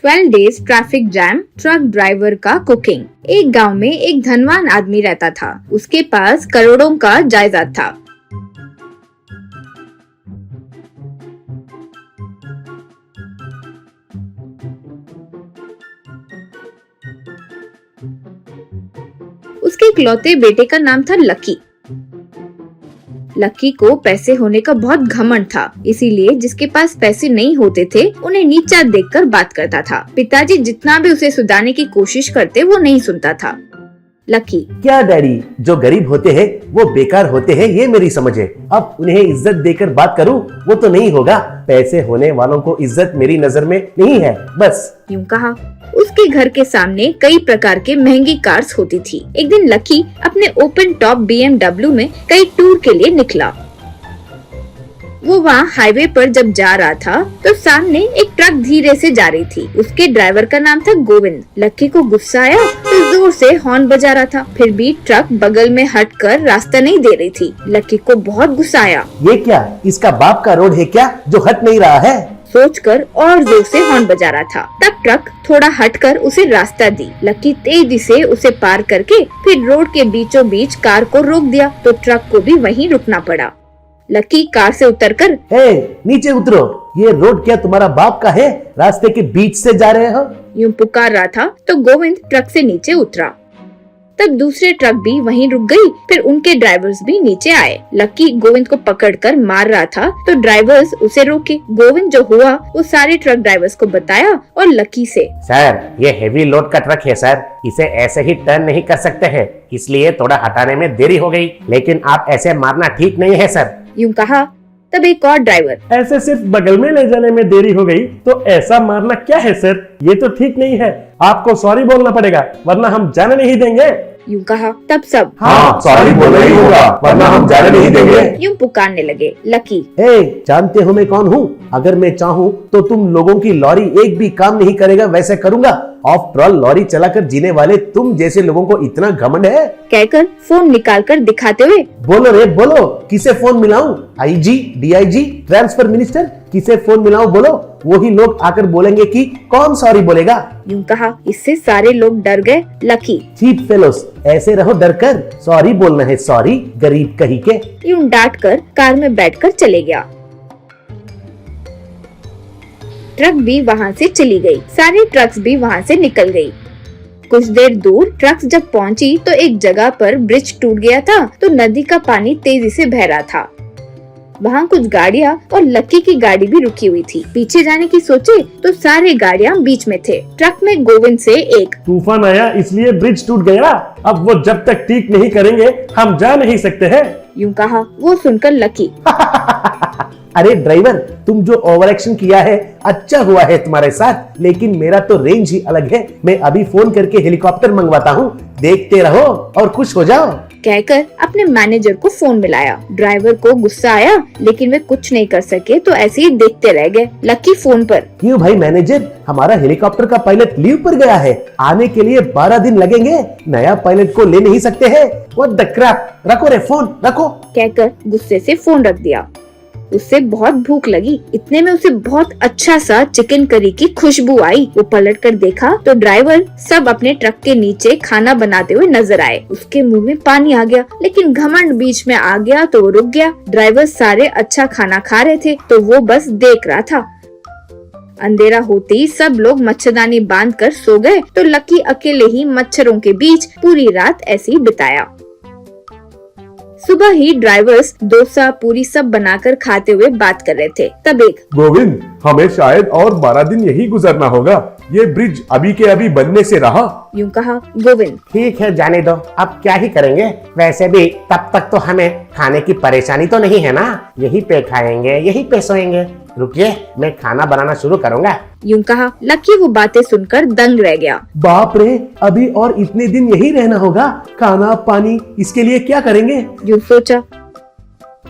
12 days traffic jam, truck driver का cooking. एक गांव में एक धनवान आदमी रहता था। उसके पास करोड़ों का जायदाद था। उसके इकलौते बेटे का नाम था लकी। लकी को पैसे होने का बहुत घमंड था, इसीलिए जिसके पास पैसे नहीं होते थे उन्हें नीचा देखकर बात करता था। पिताजी जितना भी उसे सुधारने की कोशिश करते वो नहीं सुनता था। लकी, क्या डैडी, जो गरीब होते हैं वो बेकार होते हैं, ये मेरी समझ है। अब उन्हें इज्जत देकर बात करूं वो तो नहीं होगा। पैसे होने वालों को इज्जत मेरी नजर में नहीं है, बस। यूं कहा। उसके घर के सामने कई प्रकार के महंगी कार्स होती थी। एक दिन लकी अपने ओपन टॉप BMW में कई टूर के लिए निकला। वो वहाँ हाईवे पर जब जा रहा था तो सामने एक ट्रक धीरे से जा रही थी। उसके ड्राइवर का नाम था गोविंद। लकी को गुस्सा आया तो जोर से हॉर्न बजा रहा था, फिर भी ट्रक बगल में हटकर रास्ता नहीं दे रही थी। लकी को बहुत गुस्सा आया। ये क्या, इसका बाप का रोड है क्या जो हट नहीं रहा है? सोचकर और जोर से हॉर्न बजा रहा था। तब ट्रक थोड़ा हटकर उसे रास्ता दी। लकी तेजी से उसे पार करके फिर रोड के बीचों बीच कार को रोक दिया तो ट्रक को भी वहीं रुकना पड़ा। लकी कार से उतरकर, नीचे उतरो, ये रोड क्या तुम्हारा बाप का है? रास्ते के बीच से जा रहे हो? यूं पुकार रहा था तो गोविंद ट्रक से नीचे उतरा। तब दूसरे ट्रक भी वहीं रुक गई, फिर उनके ड्राइवर्स भी नीचे आए। लकी गोविंद को पकड़कर मार रहा था तो ड्राइवर्स उसे रोके। गोविंद जो हुआ वो सारे ट्रक ड्राइवर्स को बताया और लकी से, सर ये हेवी लोड का ट्रक है सर, इसे ऐसे ही टर्न नहीं कर सकते हैं, इसलिए थोड़ा हटाने में देरी हो गई, लेकिन आप ऐसे मारना ठीक नहीं है सर। यूं कहा। तब एक और ड्राइवर, ऐसे सिर्फ बगल में ले जाने में देरी हो गई तो ऐसा मारना क्या है सर, ये तो ठीक नहीं है, आपको सॉरी बोलना पड़ेगा वरना हम जाने नहीं देंगे। यूं कहा। तब सब, हाँ सॉरी बोलना ही होगा वरना हम जाने नहीं देंगे, यूं पुकारने लगे। लकी, जानते हो मैं कौन हूँ? अगर मैं चाहूँ तो तुम लोगों की लॉरी एक भी काम नहीं करेगा वैसे करूँगा। आफ्टर ऑल लॉरी चलाकर जीने वाले तुम जैसे लोगों को इतना घमंड है? कहकर फोन निकालकर दिखाते हुए, बोलो रे बोलो, किसे फोन मिलाऊं? IG, DIG, ट्रांसफर मिनिस्टर, किसे फोन मिलाऊं बोलो? वही लोग आकर बोलेंगे कि कौन सॉरी बोलेगा। यूं कहा। इससे सारे लोग डर गए। लकी, चीप फेलोस, ऐसे रहो डर कर, सॉरी बोलना है सॉरी, गरीब कहीं के। यूं डांट कर कार में बैठकर चले गया। ट्रक भी वहाँ से चली गई। सारे ट्रक्स भी वहाँ से निकल गई। कुछ देर दूर ट्रक्स जब पहुँची तो एक जगह पर ब्रिज टूट गया था तो नदी का पानी तेजी से बह रहा था। वहाँ कुछ गाड़ियाँ और लकी की गाड़ी भी रुकी हुई थी। पीछे जाने की सोचे तो सारे गाड़ियाँ बीच में थे। ट्रक में गोविंद से एक, तूफान आया इसलिए ब्रिज टूट गया, अब वो जब तक ठीक नहीं करेंगे हम जा नहीं सकते हैं। यूं कहा। वो सुनकर लकी, अरे ड्राइवर, तुम जो ओवर एक्शन किया है अच्छा हुआ है तुम्हारे साथ, लेकिन मेरा तो रेंज ही अलग है। मैं अभी फोन करके हेलीकॉप्टर मंगवाता हूँ, देखते रहो और खुश हो जाओ। कहकर अपने मैनेजर को फोन मिलाया। ड्राइवर को गुस्सा आया लेकिन वे कुछ नहीं कर सके तो ऐसे ही देखते रह गए। लकी फोन पर, क्यों भाई मैनेजर, हमारा हेलीकॉप्टर का पायलट लीव पर गया है, आने के लिए 12 दिन लगेंगे, नया पायलट को ले नहीं सकते हैं? व्हाट द क्रैप, रखो रे फोन रखो। कहकर गुस्से से फोन रख दिया। उससे बहुत भूख लगी। इतने में उसे बहुत अच्छा सा चिकन करी की खुशबू आई। वो पलट कर देखा तो ड्राइवर सब अपने ट्रक के नीचे खाना बनाते हुए नजर आए। उसके मुंह में पानी आ गया, लेकिन घमंड बीच में आ गया तो वो रुक गया। ड्राइवर सारे अच्छा खाना खा रहे थे तो वो बस देख रहा था। अंधेरा होते ही सब लोग मच्छरदानी बांधकर सो गए तो लकी अकेले ही मच्छरों के बीच पूरी रात ऐसे ही बिताया। सुबह ही ड्राइवर्स डोसा पूरी सब बनाकर खाते हुए बात कर रहे थे। तब एक, गोविंद, हमें शायद और 12 दिन यही गुजरना होगा, ये ब्रिज अभी के अभी बनने से रहा। यूं कहा। गोविंद, ठीक है जाने दो, अब क्या ही करेंगे, वैसे भी तब तक तो हमें खाने की परेशानी तो नहीं है ना, यही पे खाएंगे यही पे सोएंगे। रुकिए, मैं खाना बनाना शुरू करूँगा। यूं कहा। लकी वो बातें सुनकर दंग रह गया। बाप रे, अभी और इतने दिन यही रहना होगा, खाना पानी इसके लिए क्या करेंगे? यूं सोचा।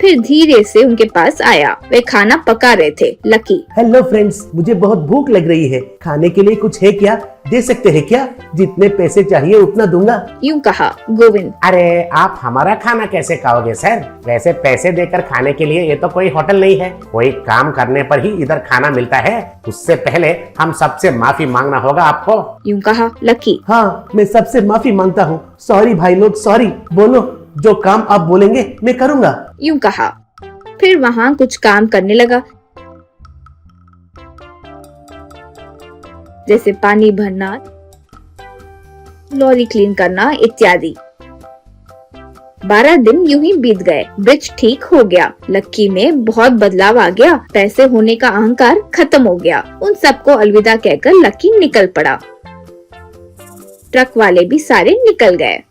फिर धीरे से उनके पास आया। वे खाना पका रहे थे। लकी, हेलो फ्रेंड्स, मुझे बहुत भूख लग रही है, खाने के लिए कुछ है क्या? दे सकते हैं क्या? जितने पैसे चाहिए उतना दूंगा। यूं कहा गोविंद। अरे आप हमारा खाना कैसे खाओगे सर? वैसे पैसे देकर खाने के लिए ये तो कोई होटल नहीं है। कोई काम करने पर ही इधर खाना मिलता है। उससे पहले हम सबसे माफी मांगना होगा आपको। यूं कहा लकी। हाँ, मैं सबसे माफी मांगता हूँ। सॉरी भाई लोग, सॉरी। बोलो, जो काम आप बोलेंगे मैं करूँगा। यूं कहा। फिर वहाँ कुछ काम करने लगा, जैसे पानी भरना, लॉरी क्लीन करना इत्यादि। 12 दिन यूं ही बीत गए। ब्रिज ठीक हो गया। लक्की में बहुत बदलाव आ गया। पैसे होने का अहंकार खत्म हो गया। उन सबको अलविदा कहकर लक्की निकल पड़ा। ट्रक वाले भी सारे निकल गए।